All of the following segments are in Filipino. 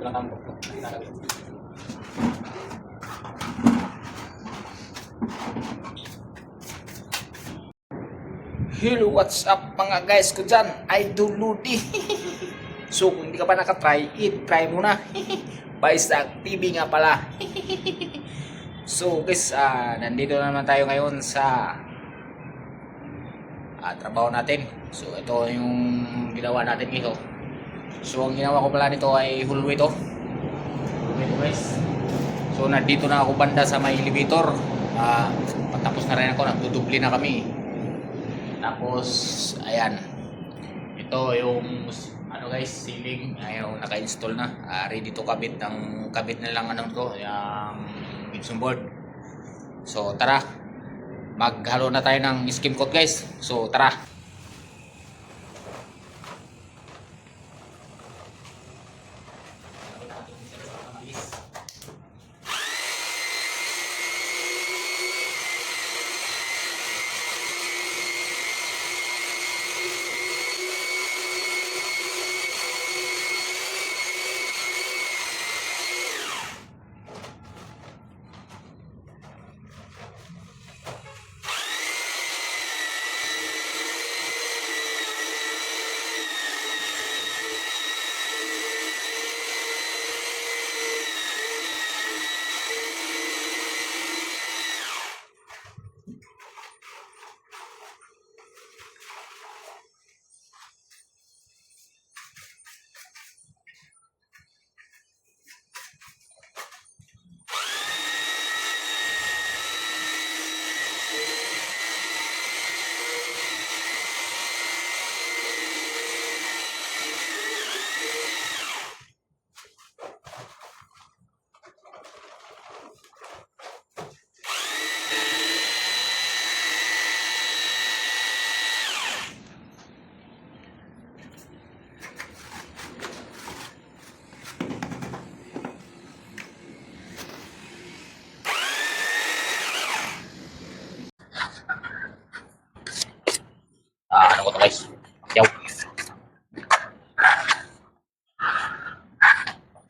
Hello, what's up mga guys ko dyan? Idol Ludi. So kung hindi ka pa nakatry, try mo na. Baisag TV nga pala. So guys, nandito na naman tayo ngayon sa trabaho natin. So ito yung ginawa natin dito. So ang ginawa ko pala nito ay hallway to. Guys. So nandito na ako banda sa may elevator. Patapos na rin ako, nagdudubli na kami. Tapos ayan. Ito yung guys, ceiling. Ayun, naka-install na. Ready to kabit na lang to, yung gypsum board. So tara. Maghalo na tayo ng skim coat guys. So tara. Ano ko to guys? Yaw.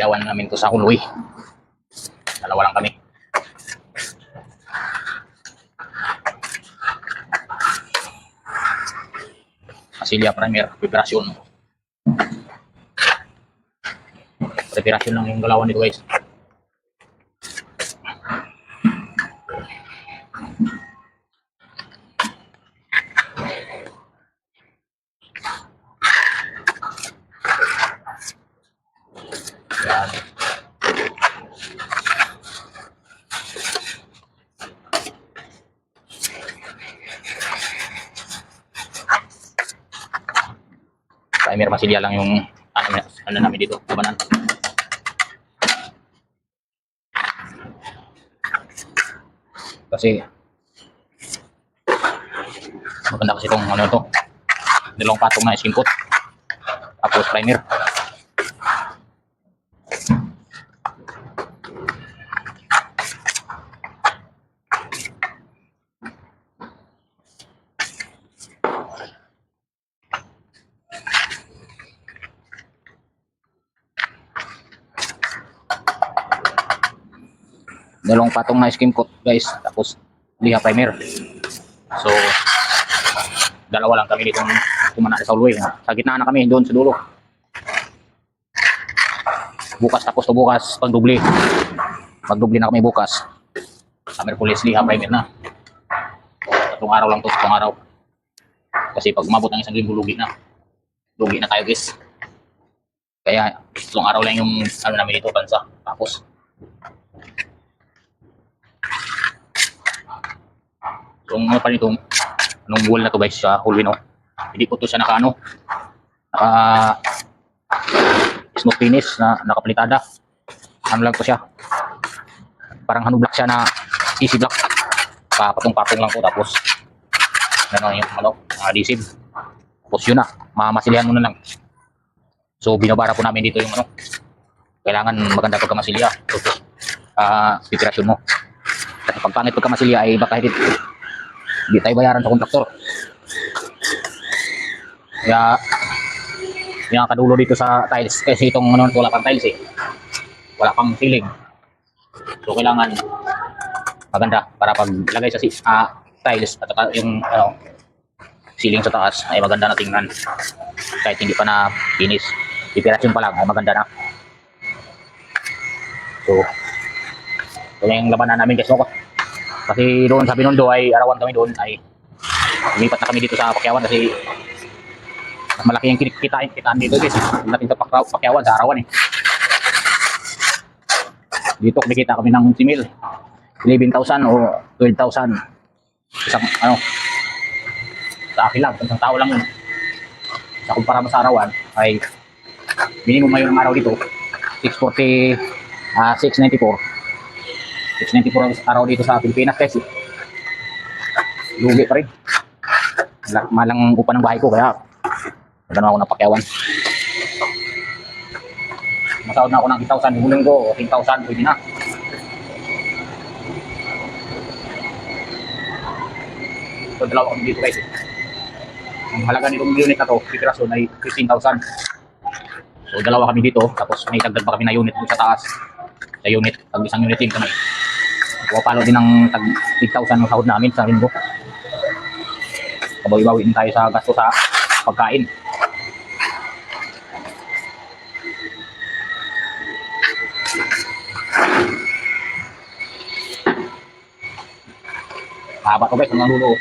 Yawan namin to sa hallway. Dalawa lang kami. Masilya primer, preparasyon. Preparasyon lang yung galawan nito guys. Yan. Primer masilya lang yung ano namin dito, labanan. Kasi maganda kasi itong ano to, dalawang patong na skin coat tapos primer. Dalawang patong na skim coat guys, tapos liha primer. So dalawa lang kami dito kumana sa hallway. Sa gitna na kami doon sa dulo. Bukas tapos to bukas pagdubli. Magdubli na kami bukas. Sa Merkulis liha primer na. Tatlong araw lang to, tatlong araw. Kasi pag umabot ng isang linggo lugi na. Lugi na tayo guys. Kaya tatlong araw lang yung ano namin dito bansa. Tapos yung mga pa nito, anong wall na to guys sa hallway no. Hindi po to siya naka smooth finish na nakapalitada. Ano lang to siya. Parang block siya na easy block. Patong-patong lang po tapos yung adhesive. Tapos yun na, mamasilyahan mo na lang. So binabara po namin dito yung kailangan maganda pagkamasilya. Tapos preparasyon mo. Kasi pag pangit pagkamasilya ay baka hindi tayo bayaran sa kontraktor. Kaya yung kadulo dito sa tiles kasi itong wala pang tiles wala pang ceiling. So kailangan maganda para paglagay sa tiles at saka yung ceiling sa taas ay maganda na tingnan. Kahit hindi pa na finish, preparation pa lang ay maganda na. So ito yung labanan namin guys, no? Kasi doon sa Binondo ay arawan kami doon, ay lumipat na kami dito sa Pakyawan kasi mas malaki yung kitaan dito guys. Natin sa Pakyawan sa arawan eh. Dito kumikita kami ng 11,000 o 12,000 isang sa akin lang, isang tao lang yun. Sa kumpara mo sa arawan ay minimum ngayon ng araw dito 694 ang araw dito sa Pilipinas guys. Lugi pa rin. Malang upa ng bahay ko kaya magano ako ng Pakyawan. Masahod na ako ng 8,000 yung ko, 10,000 pwede na. So dalawa kami dito guys. Ang halaga nitong unit na to, pipiraso na 15,000. So dalawa kami dito, tapos may dagdag pa kami na unit dito sa taas. Sa unit, pag isang unit din kami. Palo din ng tag 8,000 ng sahod namin sa linggo. Kabawi-bawi din tayo sa gasto sa pagkain. Haba to guys, ang nalulo.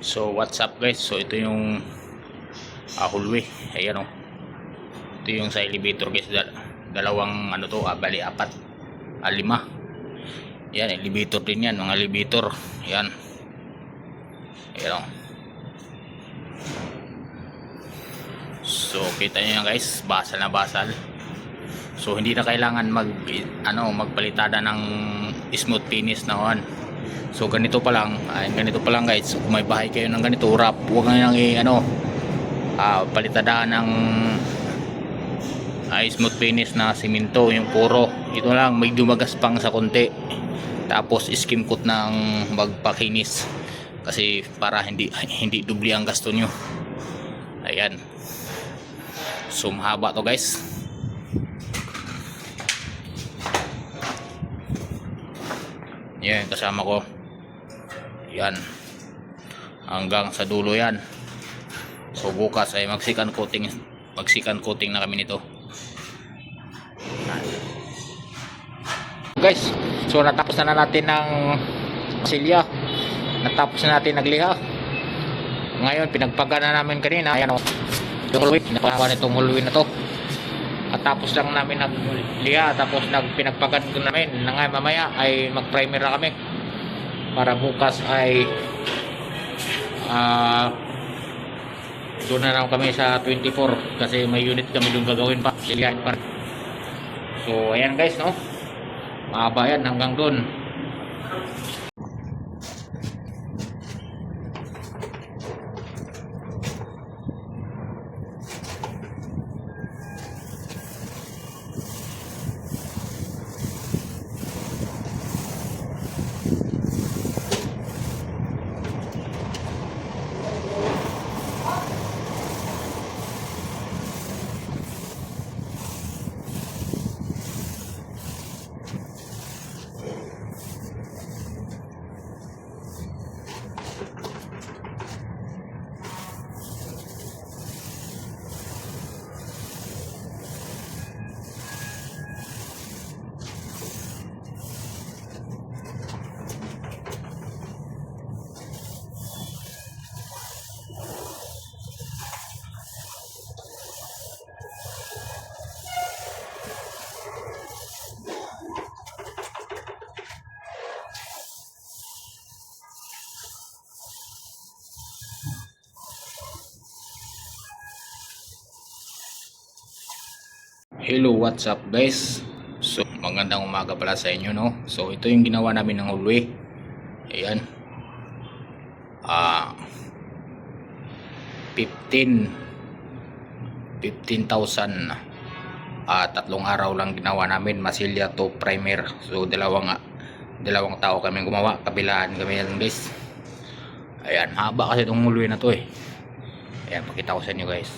So what's up guys, so ito yung hallway, ayan ito yung sa elevator guys, dalawang bali apat, lima, yan elevator din yan, mga elevator, yan ayan so kita nyo yan guys, basal na basal. So hindi na kailangan magpalitada ng smooth finish na on. So ganito pa lang guys. So, kung may bahay kayo ng ganito wrap, huwag nang palitadaan ng smooth finish na simento, yung puro. Ito lang, may dumagaspang sa konti. Tapos skim coat ng magpakinis. Kasi para hindi dubli ang gasto nyo. Ayan. So mahaba to guys. Yan, kasama ko. Yan. Hanggang sa dulo yan. So bukas ay magsikan coating na kami nito. Guys, so natapos na natin ng silya. Natapos na natin nagliha. Ngayon pinagpaga na namin kanina. Ayan yung hallway, napahawa nitong hallway na to. At tapos lang namin nagliha, tapos pinagpagan ko namin na nga mamaya ay mag-primer na kami para bukas ay doon na lang kami sa 24 kasi may unit kami doon gagawin pa, silihan pa. So ayan guys, mahaba yan hanggang doon. Hello, what's up guys? So, magandang umaga pala sa inyo, no? So, ito yung ginawa namin ng hallway. Ayan. 15,000. Tatlong araw lang ginawa namin, masilya to primer. So, dalawang tao kami gumawa, kabilaan kami yan guys. Ayan, haba kasi itong hallway na to eh. Ayan, pakita ko sa inyo guys.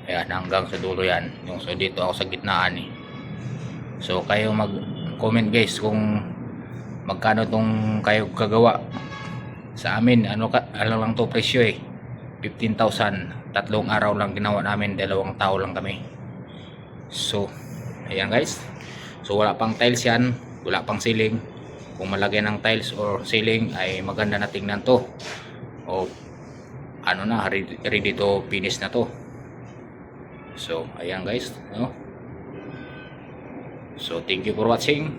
Ayan, hanggang sa dulo yan. So, dito ako sa gitnaan eh. So, kayo mag-comment guys kung magkano tong kayo kagawa. Sa amin, ano lang to presyo eh. 15,000. Tatlong araw lang ginawa namin, dalawang tao lang kami. So, ayan guys. So, wala pang tiles yan. Wala pang ceiling. Kung malagyan ng tiles or ceiling ay maganda na tingnan to. O, ano na, ready to finish na to. So, ayan guys, no? So, thank you for watching.